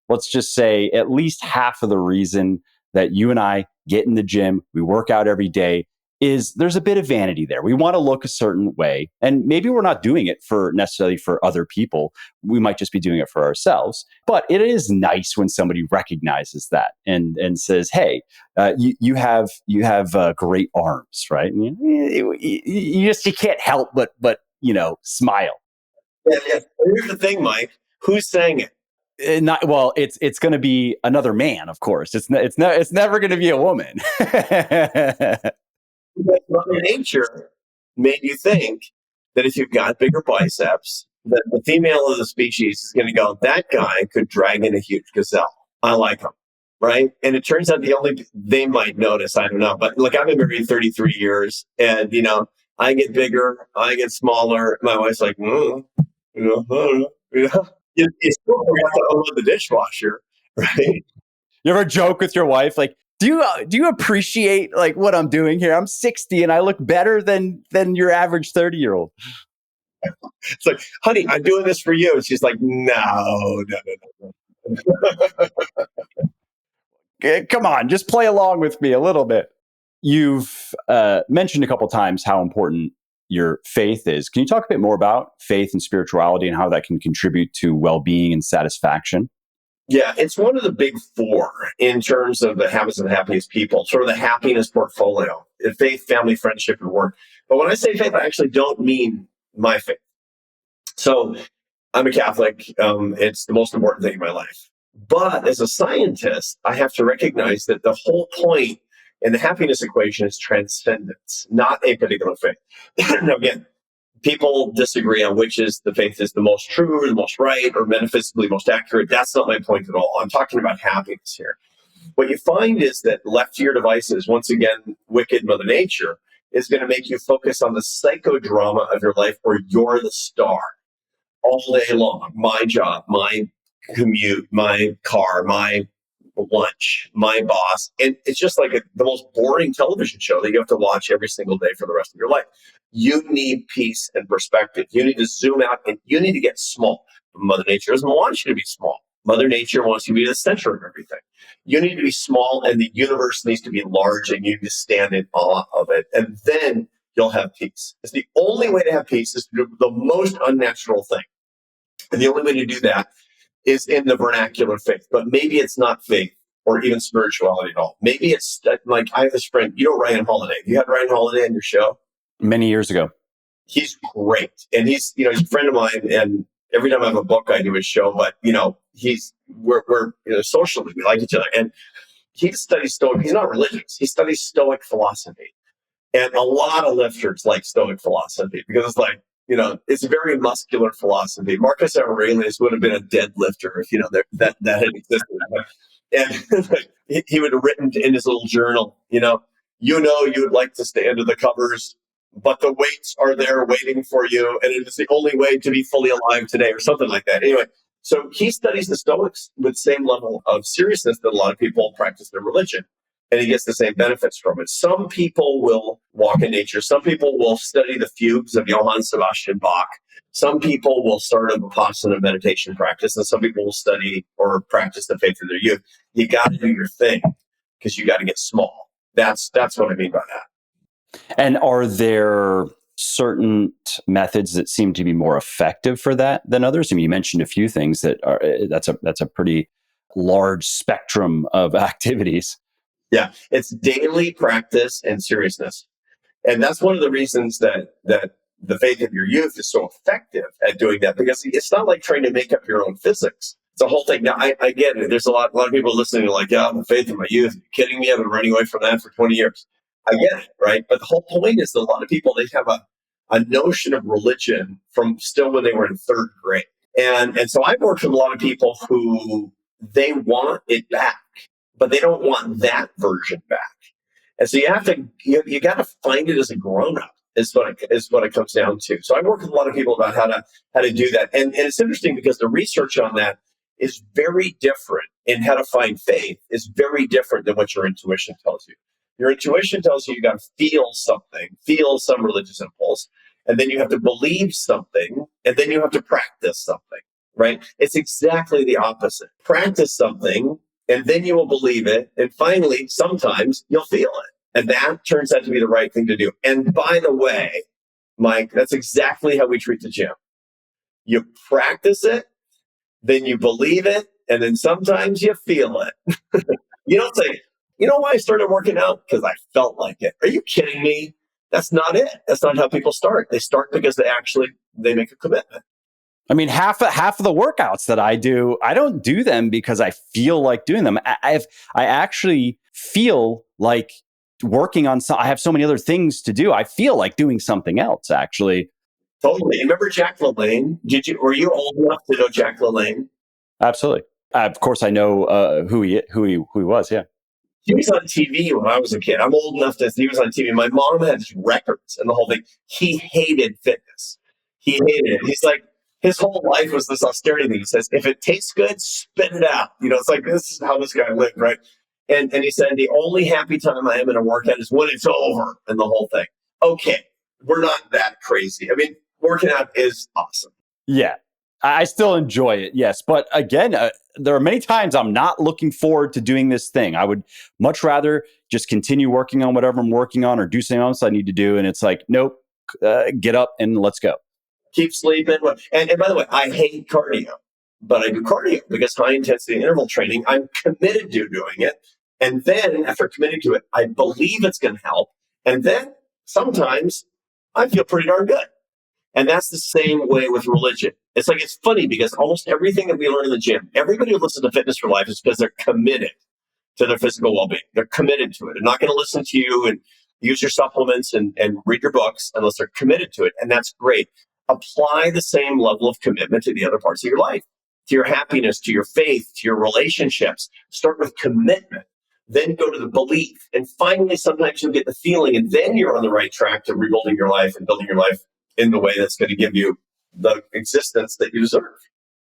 B: let's just say at least half of the reason that you and I get in the gym, we work out every day, is there's a bit of vanity there. We want to look a certain way. And maybe we're not doing it necessarily for other people. We might just be doing it for ourselves. But it is nice when somebody recognizes that and says, hey, you have great arms, right? And you can't help but smile.
A: Yeah. Here's the thing, Mike. Who's saying it?
B: It's going to be another man, of course. It's never going to be a woman.
A: Because Mother Nature made you think that if you've got bigger biceps, that the female of the species is going to go, that guy could drag in a huge gazelle. I like him, right? And it turns out they might notice, I don't know. But look, I've been married 33 years, and I get bigger, I get smaller. My wife's like, I don't know. You still forgot to unload the dishwasher, right?
B: You ever joke with your wife like, do you appreciate like what I'm doing here? I'm 60 and I look better than your average 30-year-old.
A: It's like, honey, I'm doing this for you. And she's like, no.
B: Come on, just play along with me a little bit. You've mentioned a couple times how important your faith is. Can you talk a bit more about faith and spirituality and how that can contribute to well-being and satisfaction?
A: Yeah, it's one of the big four in terms of the habits of the happiest people, sort of the happiness portfolio: faith, family, friendship, and work. But when I say faith, I actually don't mean my faith. So I'm a Catholic. It's the most important thing in my life. But as a scientist, I have to recognize that the whole point in the happiness equation is transcendence, not a particular faith. Now, again, people disagree on which is the faith is the most true or the most right or metaphysically most accurate. That's not my point at all. I'm talking about happiness here. What you find is that left to your devices, once again, wicked Mother Nature is going to make you focus on the psychodrama of your life where you're the star all day long. My job, my commute, my car, my lunch, my boss. And it's just like the most boring television show that you have to watch every single day for the rest of your life. You need peace and perspective. You need to zoom out and you need to get small. Mother Nature doesn't want you to be small. Mother Nature wants you to be the center of everything. You need to be small and the universe needs to be large and you need to stand in awe of it. And then you'll have peace. It's the only way to have peace is to do the most unnatural thing. And the only way to do that is in the vernacular faith. But maybe it's not faith or even spirituality at all. Maybe it's like I have this friend, Ryan Holiday. You had Ryan Holiday on your show?
B: Many years ago.
A: He's great. And he's a friend of mine. And every time I have a book, I do his show. But, we're socially, we like each other. And he studies Stoic. He's not religious. He studies Stoic philosophy. And a lot of lifters like Stoic philosophy because it's like, It's a very muscular philosophy. Marcus Aurelius would have been a deadlifter if, that had existed. And he would have written in his little journal, you would like to stay under the covers, but the weights are there waiting for you. And it is the only way to be fully alive today, or something like that. Anyway, so he studies the Stoics with the same level of seriousness that a lot of people practice their religion. And he gets the same benefits from it. Some people will walk in nature. Some people will study the fugues of Johann Sebastian Bach. Some people will start a Vipassana meditation practice, and some people will study or practice the faith of their youth. You got to do your thing because you got to get small. That's what I mean by that.
B: And are there certain methods that seem to be more effective for that than others? I mean, you mentioned a few things that's a pretty large spectrum of activities.
A: Yeah, it's daily practice and seriousness. And that's one of the reasons that the faith of your youth is so effective at doing that, because it's not like trying to make up your own physics. It's a whole thing. Now, I get it. There's a lot of people listening like, yeah, the faith of my youth. Are you kidding me? I've been running away from that for 20 years. I get it, right? But the whole point is that a lot of people, they have a notion of religion from still when they were in third grade. And so I've worked with a lot of people who they want it back, but they don't want that version back. And so you got to find it as a grown up is what it comes down to. So I work with a lot of people about how to do that. And it's interesting because the research on that is very different, and how to find faith is very different than what your intuition tells you. Your intuition tells you got to feel something, feel some religious impulse, and then you have to believe something, and then you have to practice something, right? It's exactly the opposite. Practice something, and then you will believe it. And finally, sometimes you'll feel it. And that turns out to be the right thing to do. And by the way, Mike, that's exactly how we treat the gym. You practice it, then you believe it, and then sometimes you feel it. You don't say, you know why I started working out? Because I felt like it. Are you kidding me? That's not it. That's not how people start. They start because they make a commitment.
B: I mean, half of the workouts that I do, I don't do them because I feel like doing them. I actually feel like working on I have so many other things to do. I feel like doing something else, actually.
A: Totally. Remember Jack LaLanne? Were you old enough to know Jack LaLanne?
B: Absolutely. Of course, I know who he was. Yeah.
A: He was on TV when I was a kid. I'm old enough he was on TV. My mom had his records and the whole thing. He hated fitness. He hated it. He's like, his whole life was this austerity thing. He says, if it tastes good, spit it out. It's like, this is how this guy lived, right? And he said, the only happy time I am in a workout is when it's over, and the whole thing. Okay, we're not that crazy. I mean, working out is awesome.
B: Yeah, I still enjoy it, yes. But again, there are many times I'm not looking forward to doing this thing. I would much rather just continue working on whatever I'm working on or do something else I need to do. And it's like, nope, get up and let's go.
A: Keep sleeping. And by the way, I hate cardio, but I do cardio because high intensity interval training, I'm committed to doing it. And then after committing to it, I believe it's going to help. And then sometimes I feel pretty darn good. And that's the same way with religion. It's funny because almost everything that we learn in the gym, everybody who listens to Fitness for Life is because they're committed to their physical well-being. They're committed to it. They're not going to listen to you and use your supplements and read your books unless they're committed to it. And that's great. Apply the same level of commitment to the other parts of your life, to your happiness, to your faith, to your relationships. Start with commitment, then go to the belief. And finally, sometimes you'll get the feeling, and then you're on the right track to rebuilding your life and building your life in the way that's going to give you the existence that you deserve.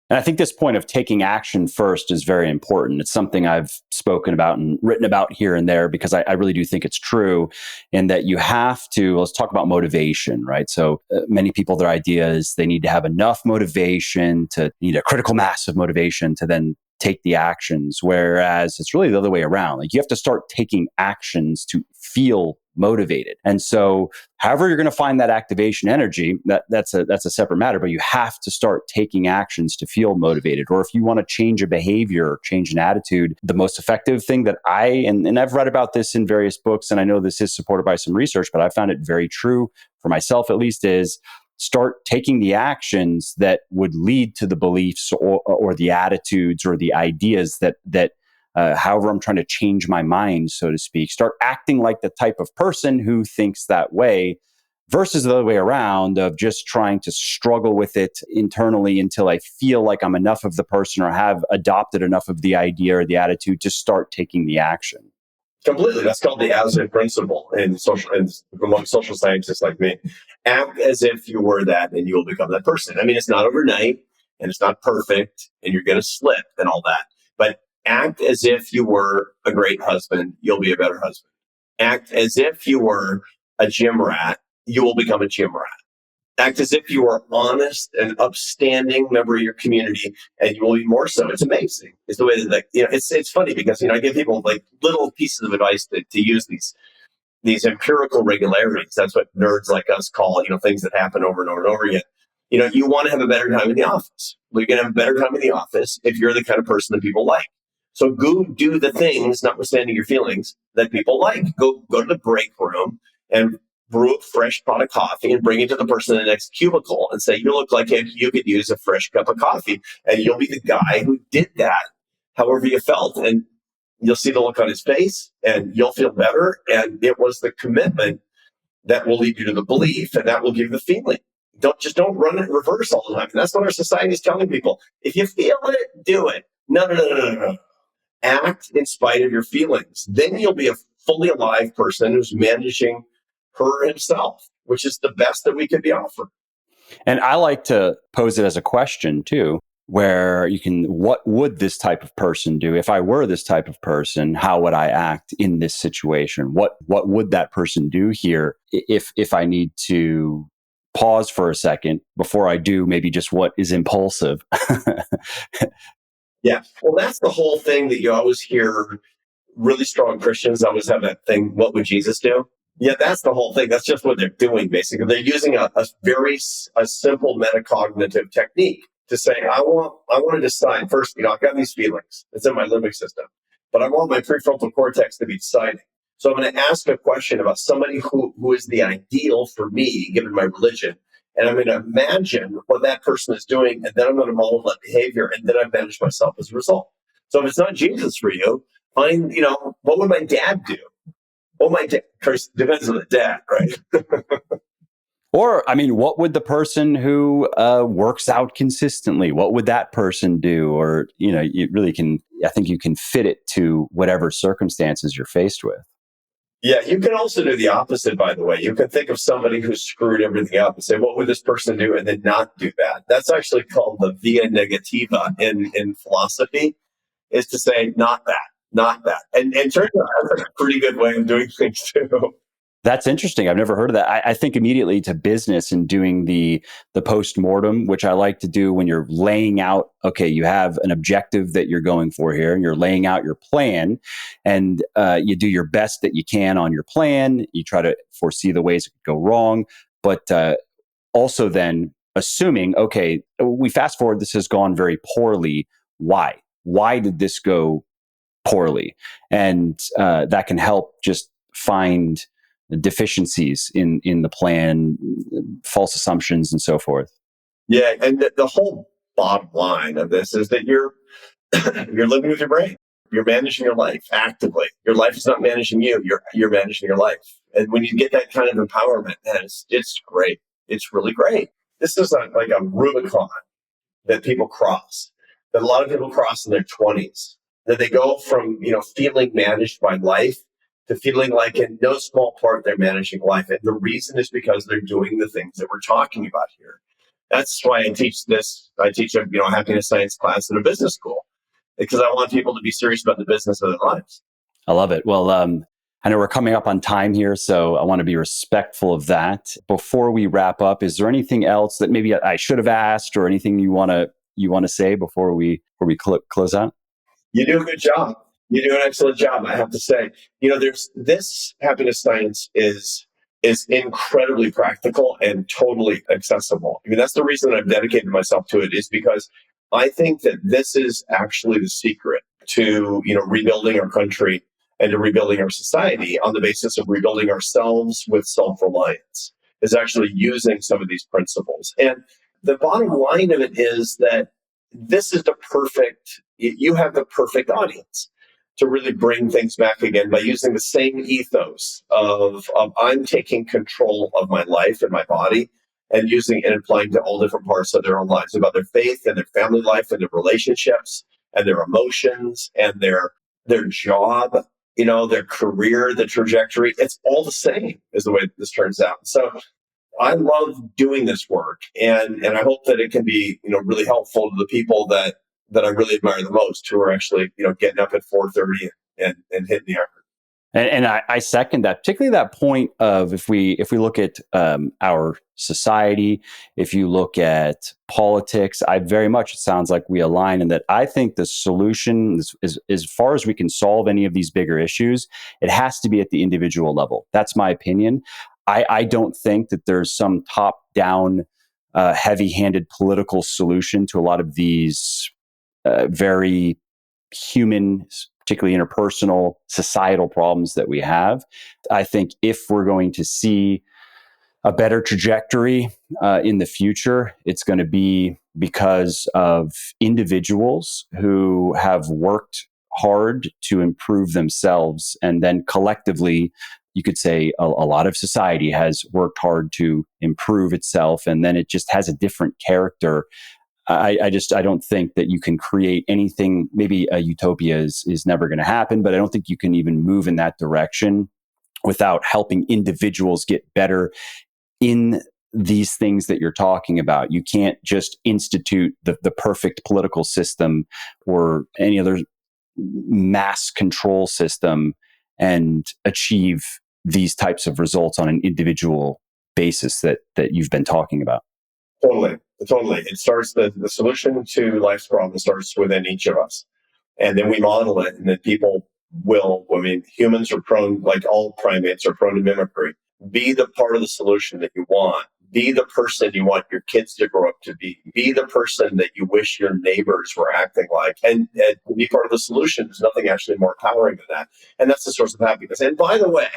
B: And I think this point of taking action first is very important. It's something I've spoken about and written about here and there because I really do think it's true, and that you have to, let's talk about motivation, right? So many people, their idea is they need to have enough motivation to need a critical mass of motivation to then take the actions, whereas it's really the other way around. Like you have to start taking actions to feel motivated. And so however you're going to find that activation energy, that's a separate matter, but you have to start taking actions to feel motivated. Or if you want to change a behavior, change an attitude, the most effective thing that and I've read about this in various books, and I know this is supported by some research, but I found it very true for myself at least, is start taking the actions that would lead to the beliefs or the attitudes or the ideas that however I'm trying to change my mind, so to speak. Start acting like the type of person who thinks that way, versus the other way around of just trying to struggle with it internally until I feel like I'm enough of the person or have adopted enough of the idea or the attitude to start taking the action.
A: Completely. That's called the as-if principle among social scientists like me. Act as if you were that and you will become that person. I mean, it's not overnight and it's not perfect and you're going to slip and all that. But act as if you were a great husband, you'll be a better husband. Act as if you were a gym rat, you will become a gym rat. Act as if you are honest and upstanding member of your community, and you will be more so. It's amazing. It's the way that, like, it's funny because, I give people like little pieces of advice to use these empirical regularities. That's what nerds like us call, things that happen over and over and over again. You want to have a better time in the office. Well, you're going to have a better time in the office if you're the kind of person that people like. So go do the things, notwithstanding your feelings, that people like. Go to the break room and brew a fresh pot of coffee and bring it to the person in the next cubicle and say, you look like you could use a fresh cup of coffee. And you'll be the guy who did that, however you felt. And you'll see the look on his face and you'll feel better. And it was the commitment that will lead you to the belief, and that will give you the feeling. Don't run it in reverse all the time. And that's what our society is telling people. If you feel it, do it. No. Act in spite of your feelings. Then you'll be a fully alive person who's managing her or himself, which is the best that we could be offered.
B: And I like to pose it as a question too, where what would this type of person do? If I were this type of person, how would I act in this situation? What would that person do here if I need to pause for a second before I do maybe just what is impulsive?
A: Yeah. Well, that's the whole thing that you always hear. Really strong Christians always have that thing, what would Jesus do? Yeah, that's the whole thing. That's just what they're doing, basically. They're using a simple metacognitive technique to say, I want to decide first, I've got these feelings. It's in my limbic system, but I want my prefrontal cortex to be deciding. So I'm going to ask a question about somebody who is the ideal for me, given my religion. And I'm going to imagine what that person is doing, and then I'm going to model that behavior, and then I manage myself as a result. So if it's not Jesus for you, find, what would my dad do? Well, my dad, of course, depends on the dad, right?
B: Or, what would the person who works out consistently, what would that person do? Or, you really I think you can fit it to whatever circumstances you're faced with.
A: Yeah, you can also do the opposite, by the way. You can think of somebody who screwed everything up and say, what would this person do? And then not do that. That's actually called the via negativa in philosophy, is to say, not that. And turns out that's a pretty good way of doing things too.
B: That's interesting. I've never heard of that. I think immediately to business and doing the post-mortem, which I like to do when you're laying out, okay, you have an objective that you're going for here, and you're laying out your plan, and you do your best that you can on your plan. You try to foresee the ways it could go wrong, but also then assuming, okay, we fast forward, this has gone very poorly. Why? Why did this go poorly? And that can help just find deficiencies in the plan, false assumptions, and so forth.
A: Yeah, and the whole bottom line of this is that you're living with your brain. You're managing your life actively. Your life is not managing you. You're managing your life. And when you get that kind of empowerment, man, it's great. It's really great. This is like a Rubicon that people cross, that a lot of people cross in their 20s, that they go from, feeling managed by life to feeling like in no small part they're managing life. And the reason is because they're doing the things that we're talking about here. That's why I teach this. I teach a happiness science class in a business school, because I want people to be serious about the business of their lives.
B: I love it. Well, I know we're coming up on time here, so I want to be respectful of that. Before we wrap up, is there anything else that maybe I should have asked, or anything you want to say before we close out?
A: You do a good job. You do an excellent job, I have to say. There's this happiness science is incredibly practical and totally accessible. That's the reason I've dedicated myself to it, is because I think that this is actually the secret to, rebuilding our country and to rebuilding our society on the basis of rebuilding ourselves with self-reliance, is actually using some of these principles. And the bottom line of it is that this is you have the perfect audience. to really bring things back again by using the same ethos of I'm taking control of my life and my body and using it and applying to all different parts of their own lives, about their faith and their family life and their relationships and their emotions and their job, their career, the trajectory. It's all the same is the way this turns out. So I love doing this work, and I hope that it can be, really helpful to the people that I really admire the most, who are actually, getting up at 4:30 and hitting the effort.
B: And I second that, particularly that point of if we look at our society, if you look at politics, it sounds like we align in that I think the solution is as far as we can solve any of these bigger issues, it has to be at the individual level. That's my opinion. I don't think that there's some top-down, heavy-handed political solution to a lot of these very human, particularly interpersonal, societal problems that we have. I think if we're going to see a better trajectory in the future, it's going to be because of individuals who have worked hard to improve themselves, and then collectively, you could say a lot of society has worked hard to improve itself, and then it just has a different character. I don't think that you can create anything. Maybe a utopia is never going to happen, but I don't think you can even move in that direction without helping individuals get better in these things that you're talking about. You can't just institute the perfect political system or any other mass control system and achieve these types of results on an individual basis that you've been talking about.
A: Totally. It starts, the solution to life's problem starts within each of us. And then we model it, and then people humans are prone, like all primates, are prone to mimicry. Be the part of the solution that you want. Be the person you want your kids to grow up to be. Be the person that you wish your neighbors were acting like. And be part of the solution. There's nothing actually more empowering than that. And that's the source of happiness. And by the way,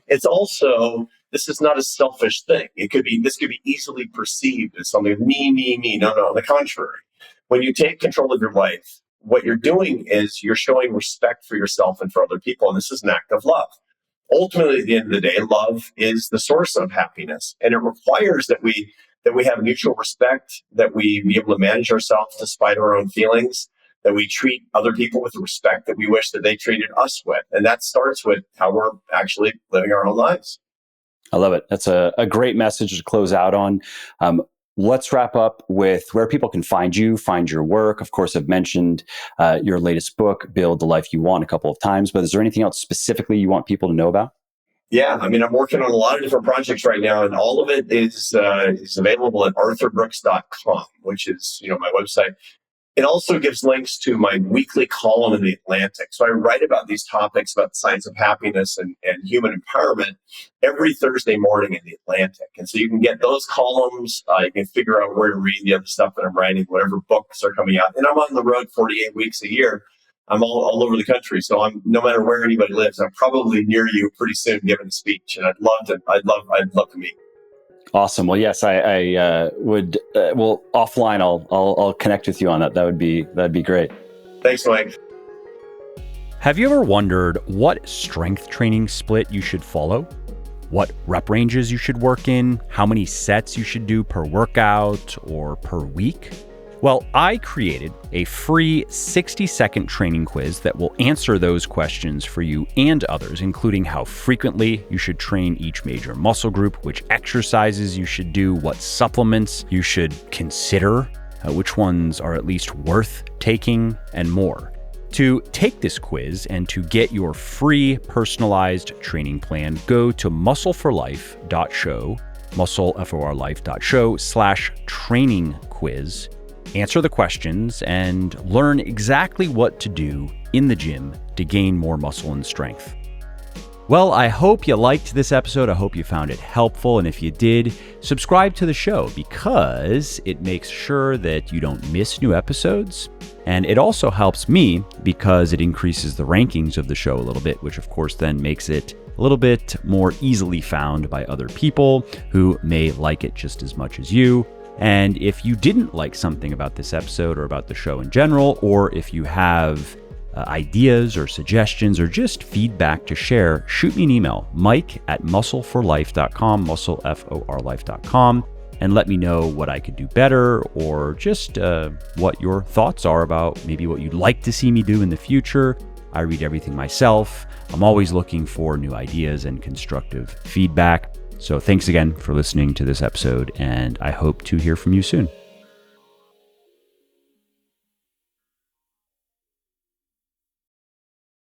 A: it's also, this is not a selfish thing. This could be easily perceived as something of me. No, on the contrary. When you take control of your life, what you're doing is you're showing respect for yourself and for other people. And this is an act of love. Ultimately, at the end of the day, love is the source of happiness. And it requires that we have mutual respect, that we be able to manage ourselves despite our own feelings, that we treat other people with the respect that we wish that they treated us with. And that starts with how we're actually living our own lives.
B: I love it. That's a great message to close out on. Let's wrap up with where people can find you, find your work. Of course, I've mentioned your latest book, Build the Life You Want, a couple of times, but is there anything else specifically you want people to know about?
A: Yeah, I'm working on a lot of different projects right now, and all of it is available at arthurbrooks.com, which is, my website. It also gives links to my weekly column in The Atlantic. So I write about these topics, about the science of happiness and human empowerment, every Thursday morning in The Atlantic. And so you can get those columns. You can figure out where to read the other stuff that I'm writing, whatever books are coming out. And I'm on the road 48 weeks a year. I'm all over the country. So no matter where anybody lives, I'm probably near you pretty soon giving a speech. And I'd love to meet.
B: Awesome. Well, yes, I would. Well, offline, I'll connect with you on that. That'd be great.
A: Thanks, Mike.
C: Have you ever wondered what strength training split you should follow? What rep ranges you should work in? How many sets you should do per workout or per week? Well, I created a free 60-second training quiz that will answer those questions for you and others, including how frequently you should train each major muscle group, which exercises you should do, what supplements you should consider, which ones are at least worth taking, and more. To take this quiz and to get your free personalized training plan, go to muscleforlife.show, muscleforlife.show/training quiz. Answer the questions and learn exactly what to do in the gym to gain more muscle and strength. Well, I hope you liked this episode. I hope you found it helpful. And if you did, subscribe to the show because it makes sure that you don't miss new episodes. And it also helps me because it increases the rankings of the show a little bit, which of course then makes it a little bit more easily found by other people who may like it just as much as you. And if you didn't like something about this episode or about the show in general, or if you have ideas or suggestions or just feedback to share, shoot me an email, mike@muscleforlife.com, muscleforlife.com, and let me know what I could do better or just what your thoughts are about maybe what you'd like to see me do in the future. I read everything myself. I'm always looking for new ideas and constructive feedback. So thanks again for listening to this episode, and I hope to hear from you soon.